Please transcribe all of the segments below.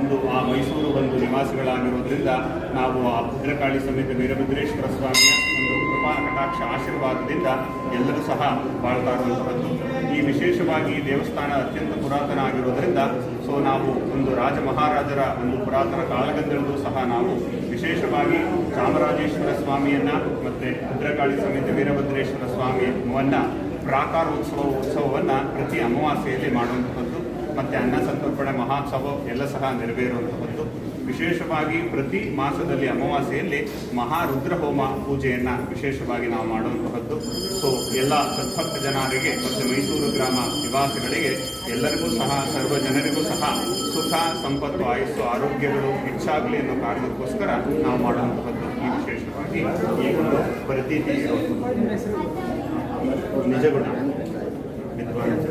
ಒಂದು ಆ ಮೈಸೂರು ಒಂದು ನಿವಾಸಿಗಳಾಗಿರೋದ್ರಿಂದ ನಾವು ಆ ಭದ್ರಕಾಳಿ ಸಮೇತ ವೀರಭದ್ರೇಶ್ವರ ಸ್ವಾಮಿಯ ಒಂದು ಕೃಪಾ ಕಟಾಕ್ಷ ಆಶೀರ್ವಾದದಿಂದ ಎಲ್ಲರೂ ಸಹ ಬಾಳ್ತಾ ಇರುವಂಥದ್ದು. ಈ ವಿಶೇಷವಾಗಿ ದೇವಸ್ಥಾನ ಅತ್ಯಂತ ಪುರಾತನ ಆಗಿರೋದ್ರಿಂದ ನಾವು ಒಂದು ರಾಜ ಮಹಾರಾಜರ ಒಂದು ಪುರಾತನ ಕಾಲಗದ್ದಲೂ ಸಹ ನಾವು ವಿಶೇಷವಾಗಿ ಚಾಮರಾಜೇಶ್ವರ ಸ್ವಾಮಿಯನ್ನು ಮತ್ತು ಭದ್ರಕಾಳಿ ಸಮೇತ ವೀರಭದ್ರೇಶ್ವರ ಸ್ವಾಮಿಯನ್ನು ಉತ್ಸವವನ್ನು ಪ್ರತಿ ಅಮಾವಾಸ್ಯೆಯಲ್ಲಿ ಮಾಡುವಂಥದ್ದು ಮತ್ತು ಅನ್ನ ಸಂತರ್ಪಣೆ ಮಹೋತ್ಸವ ಎಲ್ಲ ಸಹ ನೆರವೇರುವಂತಹದ್ದು. ವಿಶೇಷವಾಗಿ ಪ್ರತಿ ಮಾಸದಲ್ಲಿ ಅಮಾವಾಸ್ಯೆಯಲ್ಲಿ ಮಹಾರುದ್ರ ಹೋಮ ಪೂಜೆಯನ್ನು ವಿಶೇಷವಾಗಿ ನಾವು ಮಾಡುವಂತಹದ್ದು. ಎಲ್ಲ ಸದ್ಭಕ್ತ ಜನರಿಗೆ ಮತ್ತು ಮೈಸೂರು ಗ್ರಾಮ ನಿವಾಸಿಗಳಿಗೆ ಎಲ್ಲರಿಗೂ ಸಹ ಸರ್ವ ಜನರಿಗೂ ಸಹ ಸುಖ ಸಂಪತ್ತು ಆಯುಸ್ಸು ಆರೋಗ್ಯಗಳು ಹೆಚ್ಚಾಗಲಿ ಅನ್ನೋ ಕಾರಣಕ್ಕೋಸ್ಕರ ನಾವು ಮಾಡುವಂತಹದ್ದು. ಈ ವಿಶೇಷವಾಗಿ ಈ ಒಂದು ಪ್ರತೀತಿ ನಿಜಗುಣ ವಿದ್ವಾನ್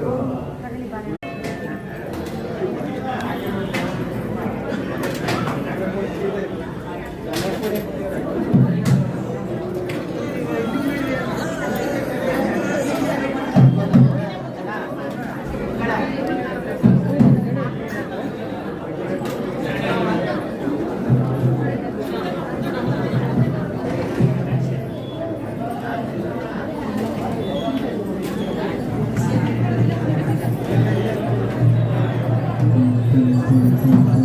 Thank you.